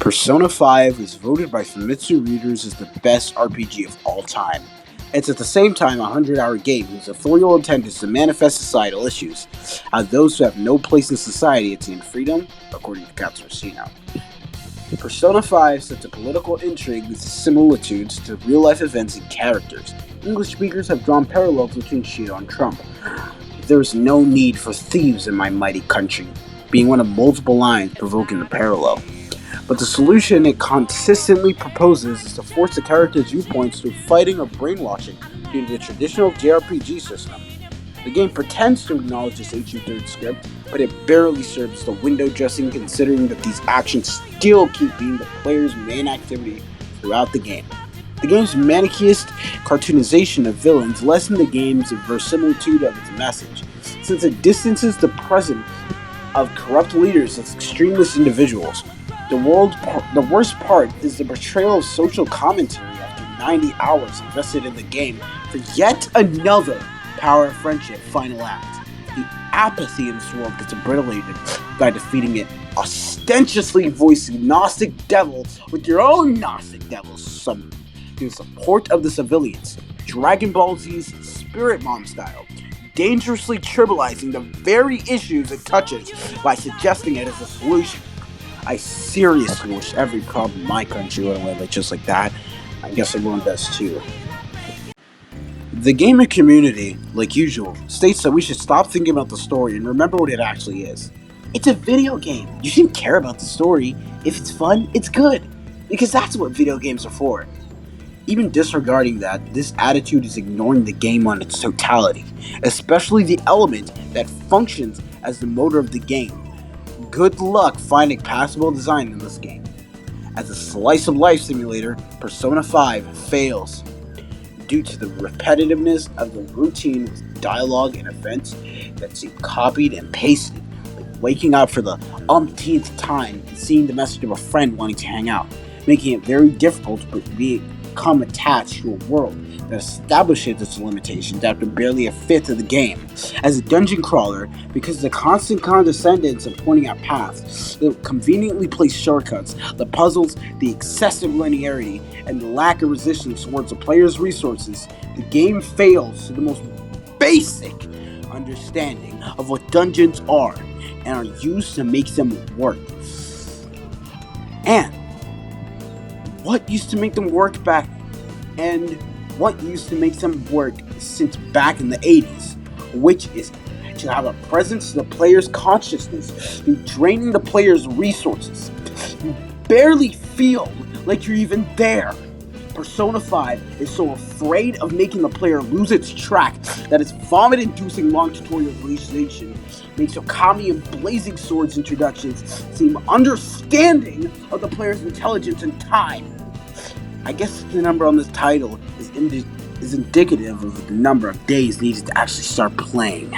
Persona 5 is voted by Famitsu readers as the best RPG of all time. It's at the same time a 100-hour game whose authorial intent is to manifest societal issues, as those who have no place in society attain freedom, according to Tomfoolersona. Persona 5 sets a political intrigue with similitudes to real-life events and characters. English speakers have drawn parallels between Shido and Trump. There is no need for thieves in my mighty country, being one of multiple lines provoking the parallel. But the solution it consistently proposes is to force the character's viewpoints through fighting or brainwashing due to the traditional JRPG system. The game pretends to acknowledge this ancient third script, but it barely serves the window dressing considering that these actions still keep being the player's main activity throughout the game. The game's manicheist cartoonization of villains lessen the game's verisimilitude of its message, since it distances the present of corrupt leaders as extremist individuals. The worst part is the portrayal of social commentary after 90 hours invested in the game for yet another Power of Friendship final act. The apathy in this world gets obliterated by defeating it ostentatiously voicing Gnostic Devil with your own Gnostic Devil summoned in support of the civilians, Dragon Ball Z's Spirit Mom style, dangerously trivializing the very issues it touches by suggesting it as a solution. I seriously wish every problem in my country went away just like that. I guess everyone does too. The gamer community, like usual, states that we should stop thinking about the story and remember what it actually is. It's a video game. You shouldn't care about the story. If it's fun, it's good. Because that's what video games are for. Even disregarding that, this attitude is ignoring the game on its totality, especially the element that functions as the motor of the game. Good luck finding passable design in this game. As a slice-of-life simulator, Persona 5 fails due to the repetitiveness of the routine with dialogue and events that seem copied and pasted, like waking up for the umpteenth time and seeing the message of a friend wanting to hang out, making it very difficult to become attached to a world that establishes its limitations after barely a fifth of the game. As a dungeon crawler, because of the constant condescendence of pointing out paths, the conveniently placed shortcuts, the puzzles, the excessive linearity, and the lack of resistance towards the player's resources, the game fails to the most basic understanding of what dungeons are and are used to make them work. And what used to make them work back and what used to make them work since back in the 80s, which is to have a presence to the player's consciousness through draining the player's resources. You barely feel like you're even there. Persona 5 is so afraid of making the player lose its track that its vomit-inducing long tutorial realization makes Okami and Blazing Swords introductions seem understanding of the player's intelligence and time. I guess the number on this title is indicative of the number of days needed to actually start playing.